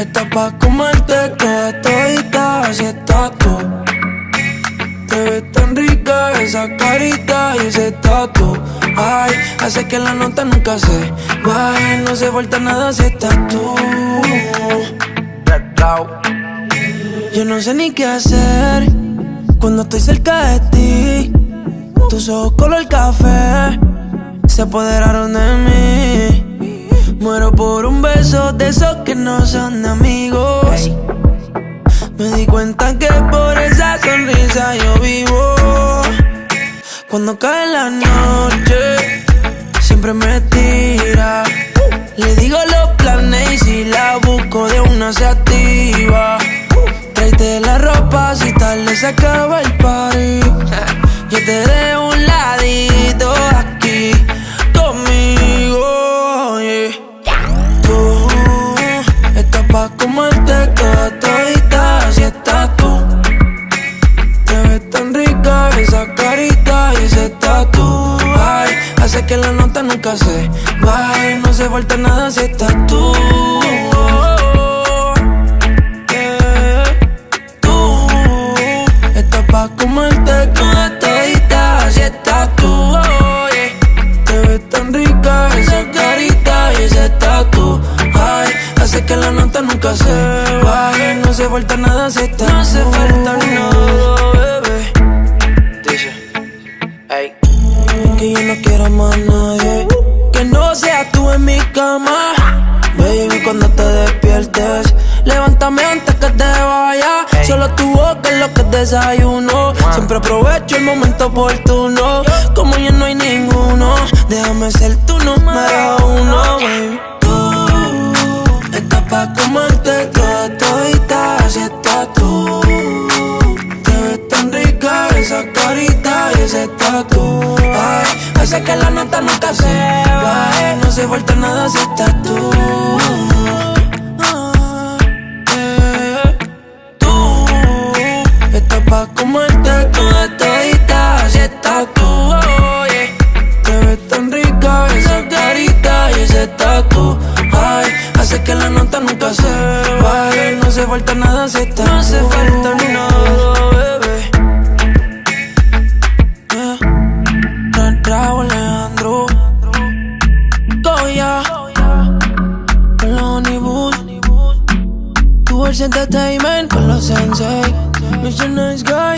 Está pa' comerte toda todita, así estás tú. Te ves tan rica esa carita y ese tatu. Ay, hace que la nota nunca se baje. No se falta nada si estás tú. Yo no sé ni qué hacer cuando estoy cerca de ti. Tus ojos color café se apoderaron de mí. Muero por un beso de esos que no son amigos. Me di cuenta que por esa sonrisa yo vivo. Cuando cae la noche, siempre me tira. Le digo los planes y si la busco de una se activa. Tráete la ropa si tarde se acaba el party. Yo te dejo un ladito aquí conmigo, yeah. Tú estás pa' comerte toda todita, así estás tú. Te ves tan rica esa carita y ese tatu. Ay, hace que la nota nunca se baje. No se falta nada si estás tú. Tú estás pa' comerte toda todita, así estás tú. Te ves tan rica esa carita y ese tatu. Ay, hace que la nota nunca se baje. No se falta nada si estás tú. No se falta nada, bebé. Dice, hey. Es que yo no quiero más nadie que no seas tú en mi cama. Baby, cuando te despiertes, levántame antes que te vayas. Solo tu boca es lo que desayuno. Siempre aprovecho el momento oportuno. Como ya no hay ninguno, déjame ser tu número uno, baby. Tú estás pa' comerte toda todita, así estás tú. Te ves tan rica esa carita y ese tatu. Ay, hace que la nota nunca se baje. No se falta nada si estás tú. Tú estás pa' comerte toda todita, así estás tú. Oh, yeah. Te ves tan rica esa carita y ese tatu. Ay, hace que la nota nunca se baje. No se falta nada si estás tú. No se falta nada, bebé. Raúl Alejandro Goya con los Honeywood, Tours Entertainment con los Sensei, Mr. Nice Guy.